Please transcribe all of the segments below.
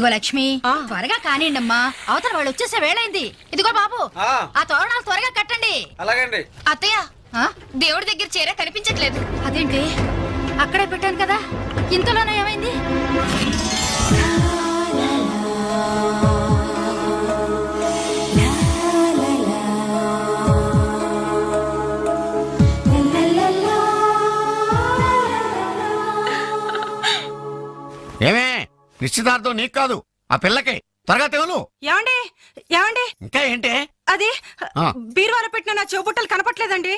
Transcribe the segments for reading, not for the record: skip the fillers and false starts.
ఇదిగో లక్ష్మి, త్వరగా కానివ్వండమ్మా, అవతల వాళ్ళు వచ్చేసే వేళైంది. ఇదిగో బాబు, ఆ తోరణాలు త్వరగా కట్టండి. అలాగండి. అత్తయ్య, దేవుడి దగ్గర చీర కనిపించట్లేదు. అదేంటి, అక్కడే పెట్టాను కదా, ఇంతలోనే ఏమైంది? ఏమే, నిశ్చితార్థం నీకు కాదు, ఆ పిల్లకే. త్వరగా తెవులు. ఏమండి ఏమండి, ఇంకా ఏంటి? అది బీరువాలో పెట్టిన నా చెవుబుట్టలు కనపట్లేదండి.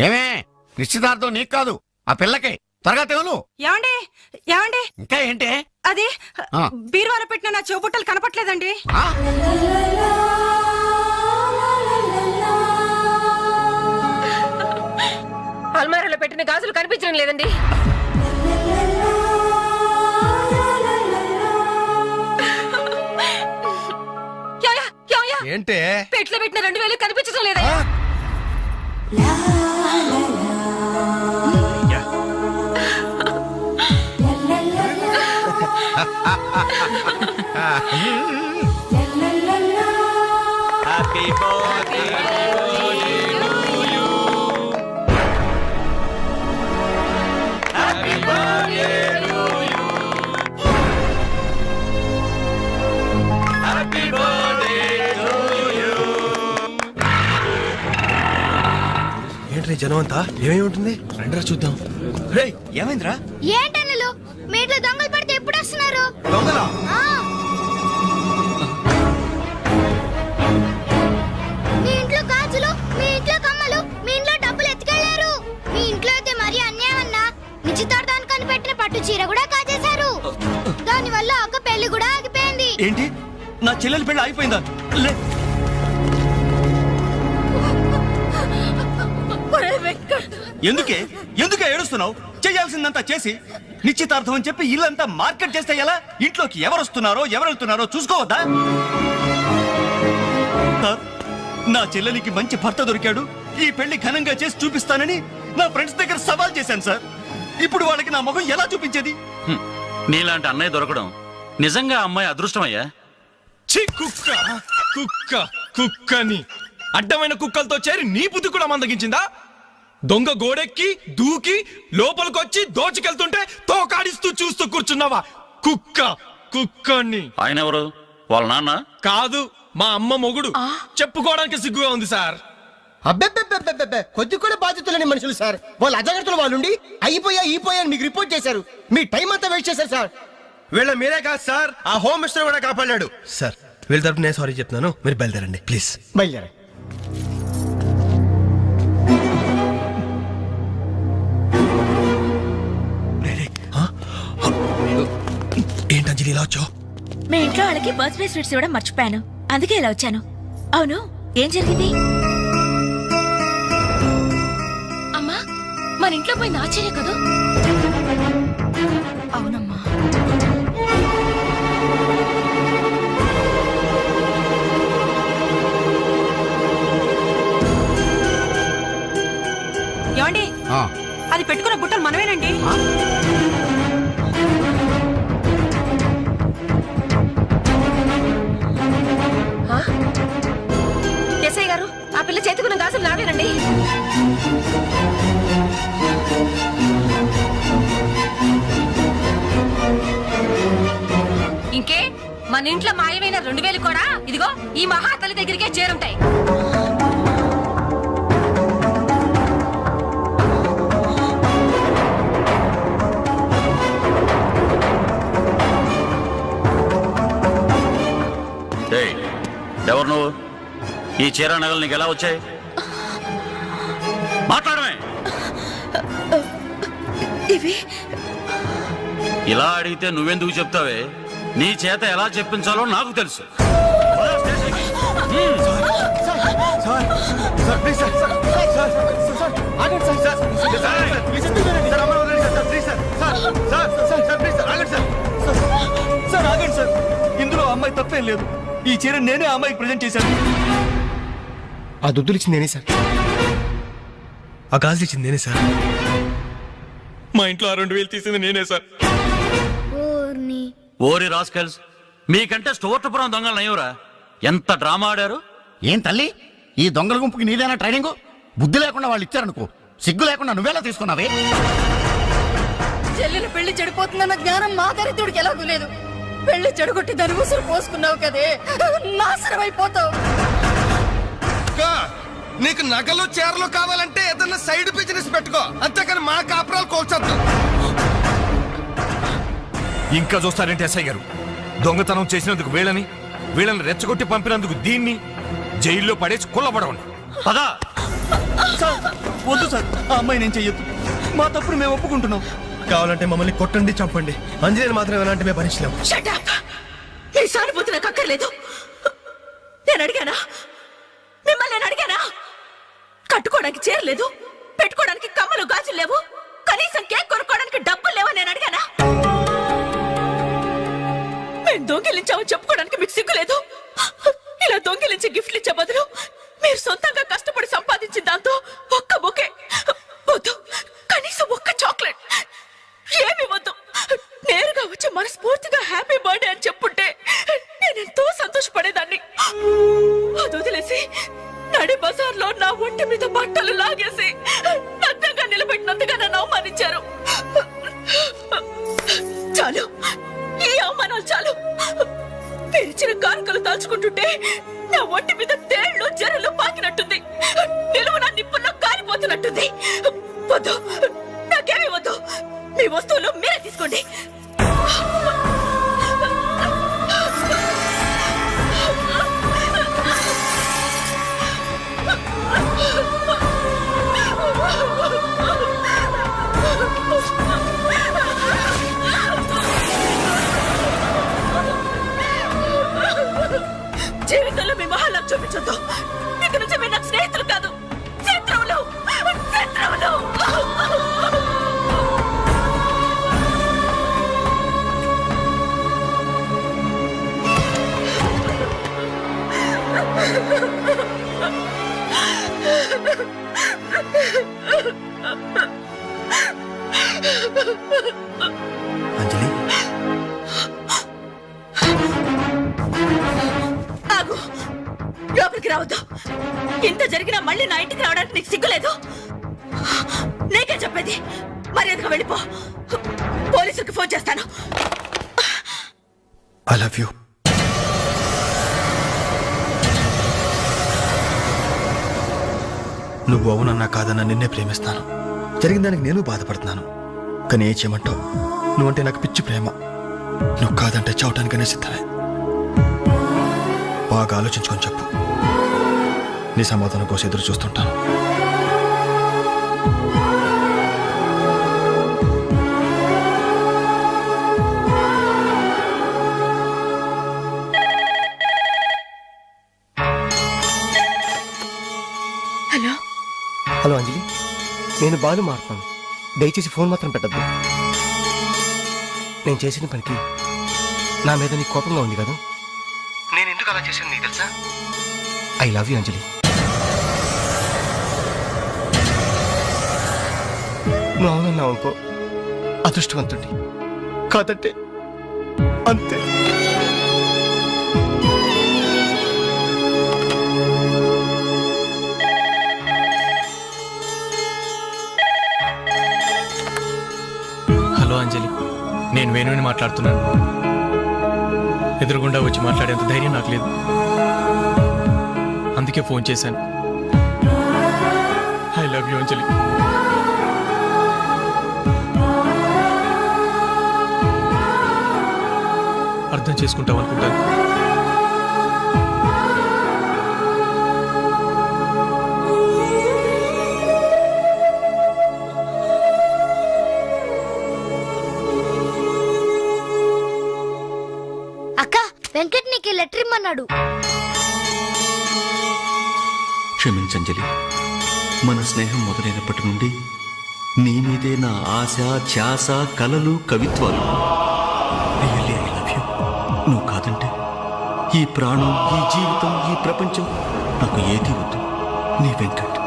ఏమే, నిశ్చితార్థం నీకు కాదు, ఆ పిల్లకే. త్వరగా తెవులు. ఏమండి ఏమండి, ఇంకా ఏంటి? అది బీరువాలో పెట్టిన నా చెవుబుట్టలు కనపట్లేదండి. అల్మారాలో పెట్టిన గాజులు కనిపించడం లేదండి. ఏంటే పెట్లో పెట్టిన 2000 కనిపించడం లేదా? Happy birthday to you. Happy birthday to you. Happy birthday to you. Entry జనం అంతా? ఏమేమి ఉంటుంది? రండిరా చూద్దాం. రేయ్, ఏమైందిరా? ఏంటన్నలు మీ ఇంట్లో దొంగలు పడితే ఎప్పుడు వస్తున్నారు? దొంగలా? మీ ఇంట్లో గాజులు, మీ ఇంట్లో కమ్మలు, మీ ఇంట్లో డబ్బులు ఎత్తుకెళ్లారు. మీ ఇంట్లో అయితే మరీ అన్యాయం అన్నా. నిశ్చితార్థానికి పెట్టిన పట్టు చీర కూడా కాజేశారు. దానివల్ల ఒక పెళ్లి కూడా ఆగిపోయింది. ఏంటి, నా చెల్లెలి పెళ్లి అయిపోయిందా? లే, ఎందుకే ఎందుకే ఏడుస్తున్నావు? చేయాల్సిందంతా చేసి నిశ్చితార్థం అని చెప్పి ఇల్లంతా మార్కెట్ చేస్తే ఎలా? ఇంట్లోకి ఎవరు వస్తున్నారో ఎవరు వెళ్తున్నారో చూసుకోవద్దా? నా చెల్లెలికి మంచి భర్త దొరికాడు, ఈ పెళ్లి ఘనంగా చేసి చూపిస్తానని నా ఫ్రెండ్స్ దగ్గర సవాల్ చేశాను సార్. ఇప్పుడు వాళ్ళకి నా ముఖం ఎలా చూపించేది? నీలాంటి అన్నయ్య దొరకడం నిజంగా అమ్మాయి అదృష్టమయ్యా. కుక్క కుక్క కుక్కని అడ్డమైన కుక్కలతో చేరి నీ బుద్ధి కూడా మందగించిందా? దొంగ గోడెక్కి దూకి లోపలికొచ్చి దోచుకెళ్తుంటే తోకాడిస్తూ చూస్తూ కూర్చున్నావా? కుక్క కుక్కని. ఆయన ఎవరు? వాళ్ళ నాన్న కాదు, మా అమ్మ మొగుడు. చెప్పుకోవడానికి సిగ్గుగా ఉంది సార్. అబ్బెబ్బెబ్బెబ్బెబ్బె, కొద్ది కూడా బాధ్యతలేని మనుషులు సార్. వాళ్ళ అజాగ్రత్తలు వాళ్ళుండి అయిపోయా మీకు రిపోర్ట్ చేశారు. మీ టైం అంతా వేస్ట్ చేశారు సార్. వీళ్ళ మీరే కాదు సార్, ఆ హోమ్ మినిస్టర్ కూడా కాపాడాడు సార్. వీళ్ళ తరపు నేను సారీ చెప్తున్నాను, మీరు బయలుదేరండి ప్లీజ్. బయలుదేరా. ఏంటంజలి ఇలా వచ్చావు? మీ ఇంట్లో వాళ్ళకి బర్త్డే స్వీట్స్ ఇవ్వడం మర్చిపోయాను, అందుకే ఇలా వచ్చాను. అవును, ఏం జరిగింది? అమ్మా, మన ఇంట్లో పోయి నా చీర కదా? అవునమ్మా. ఏమండి, అది పెట్టుకున్న బుట్టలు మనమేనండి. ఎస్ఐ గారు, ఆ పిల్ల చేతుకున్న గాజులు నావేనండి. ఇంకే, మన ఇంట్లో మాయమైన 2000 కూడా ఇదిగో ఈ మహాతల్లి దగ్గరికే చేరుంటాయి. ఎవరు నువ్వు? ఈ చీర నగలు నీకు ఎలా వచ్చాయి? మాట్లాడమే. ఇలా అడిగితే నువ్వెందుకు చెప్తావే? నీ చేత ఎలా చెప్పించాలో నాకు తెలుసు. అమ్మాయి తప్పేం లేదు. ఈ చీర నేనే ఆ అమ్మాయికి ప్రజెంట్ చేశాను. ఆ దుద్దులు ఇచ్చింది నేనే సార్. ఆ గాజులు ఇచ్చింది నేనే సార్. మా ఇంట్లో ఆ 2000 తీసింది నేనే సార్. ఓర్ని ఓరి రాస్కల్స్, మీకంటే స్టోర్టపురం దొంగలు నయ్యూరా. ఎంత డ్రామా ఆడారు. ఏం తల్లి, ఈ దొంగల గుంపుకి నీదేనా ట్రైనింగ్? బుద్ధి లేకుండా వాళ్ళు ఇచ్చారనుకో, సిగ్గు లేకుండా నువ్వేలా తీసుకున్నావే? చెల్లెలు పెళ్లి చెడిపోతుందన్న జ్ఞానం మా దరిద్రుడికి ఎలాగూ లేదు. పెళ్లి చెడగొట్టి దాని ఉసురు పోసుకున్నావు కదే, నాశనం అయిపోతావు. నీకు నగలు చీరలు కావాలంటే ఏదన్నా సైడ్ బిజినెస్ పెట్టుకో, అంతేకాని మా కాపురాలు కోల్చొద్దు. ఇంకా చూస్తారంటే ఎస్ఐ గారు, దొంగతనం చేసినందుకు వీళ్ళని రెచ్చగొట్టి పంపినందుకు దీన్ని జైల్లో పడేసి కుల్లబడవండి. పదా. సార్ వద్దు సార్, ఆ అమ్మాయి నేను చెయ్యొద్దు. మా తప్పును మేము ఒప్పుకుంటున్నాం. కావాలంటే మమ్మల్ని కొట్టండి, చంపండి. అంజనేయులు మాత్రం ఎలాంటి మేము భరించలేము. Shut up! మీ సానుభూతి నాకు అక్కర్లేదు. నేను అడిగానా? మిమ్మల్ని నేను అడిగానా? కట్టుకోవడానికి చీర లేదు, పెట్టుకోవడానికి కమ్మలు గాజులు లేవు, కనీసం కేక్ కొనుక్కోవడానికి డబ్బులు లేవని నేను అడిగానా? మేము దొంగిలించామని చెప్పుకోవడానికి మీకు సిగ్గు లేదు. ఇలా దొంగిలించి గిఫ్ట్లు ఇచ్చే బదులు మీరు సొంతంగా కష్టపడి సంపాదించిన దాంతో ఒక్క బొకే వద్దు, కనీసం ఒక్క చాక్లెట్ ఏమి వద్దు, నేరుగా వచ్చి మనస్ఫూర్తిగా హ్యాపీ బర్త్డే అని చెప్పుంటే నేనెంతో సంతోషపడేదాన్ని. అది వదిలేసి నడి బజార్లో నా ఒంటి మీద బట్టలు లాగేసి నగ్నంగా నిలబెట్టినందుగా నన్ను అవమానించారు. చాలు, ఈ అవమానాలు చాలు. పిలిచిన కానుకలు దాచుకుంటుంటే నా ఒంటి మీద తేళ్లు జరలు పాకినట్టుంది, నిలువున నిప్పుల్లో కాలిపోతున్నట్టుంది. వద్దు, నాకేమీ వద్దు. మీ వస్తువులు మీరే తీసుకోండి. జీవితంలో మీ మహాలకు చూపించొద్దు. ఇక నుంచి మీరు నాకు స్నేహితులు కాదు, శత్రువులు. శత్రువులు. అంజలి, ఆగు, లోపలికి రావద్దు. ఇంత జరిగినా మళ్ళీ నా ఇంటికి రావడానికి నీకు సిగ్గులేదు? నీకే చెప్పేది, మర్యాదగా వెళ్ళిపో. పోలీసులకు ఫోన్ చేస్తాను. I love you. నువ్వు అవునన్నా కాదన్నా నిన్నే ప్రేమిస్తాను. జరిగిన దానికి నేను బాధపడుతున్నాను, కానీ ఏం చేయమంటావు? నువ్వంటే నాకు పిచ్చి ప్రేమ. నువ్వు కాదంటే చావటానికనే సిద్ధమే. బాగా ఆలోచించుకొని చెప్పు. నీ సమాధానం కోసం ఎదురు చూస్తుంటాను. హలో హలో అంజలి, నేను బాలు మారుతాను. దయచేసి ఫోన్ మాత్రం పెట్టద్దు. నేను చేసిన పనికి నా మీద నీకు కోపంగా ఉంది కదా? నేను ఎందుకు అలా చేశాను నీకు తెలుసా? ఐ లవ్ యూ అంజలి. నువ్వు అవునన్నావు అనుకో, అదృష్టవంతుడి. కాదంటే అంతే. హలో అంజలి, నేను వేణుని మాట్లాడుతున్నాను. ఎదురుగుండా వచ్చి మాట్లాడేంత ధైర్యం నాకు లేదు, అందుకే ఫోన్ చేశాను. ఐ లవ్ యూ అంజలి. అర్థం చేసుకుంటావు అనుకుంటాను. అక్క, వెంకట్ నీకు లెటర్ ఇమ్మన్నాడు. క్షమించంజలి, మన స్నేహం మొదలైనప్పటి నుండి నీ మీదే నా ఆశ, ధ్యాస, కలలు, కవిత్వాలు. Really, I love you. నువ్వు కాదంటే ఈ ప్రాణం, ఈ జీవితం, ఈ ప్రపంచం నాకు ఏది వద్దు. నీ వెంకట్.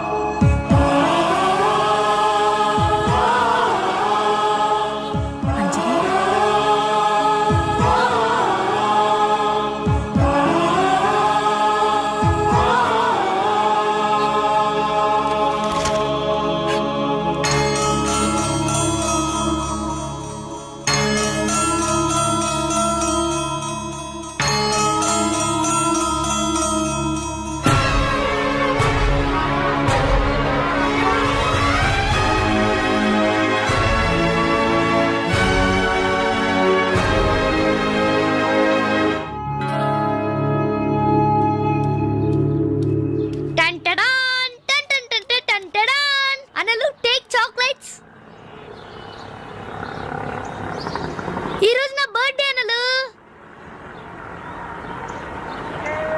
టంటడాన్, టంటడాన్. అనలు టేక్ చాక్లెట్స్. ఈ రోజు నా బర్త్డే అనలు.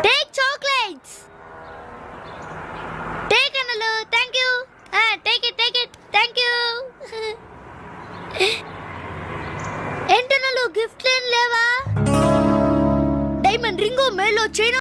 Take chocolates. టేక్ అనలు. Thank you. Take it. Thank you. ఏంటనలు గిఫ్ట్ లేవా? డైమండ్ రింగు మేలో చైన్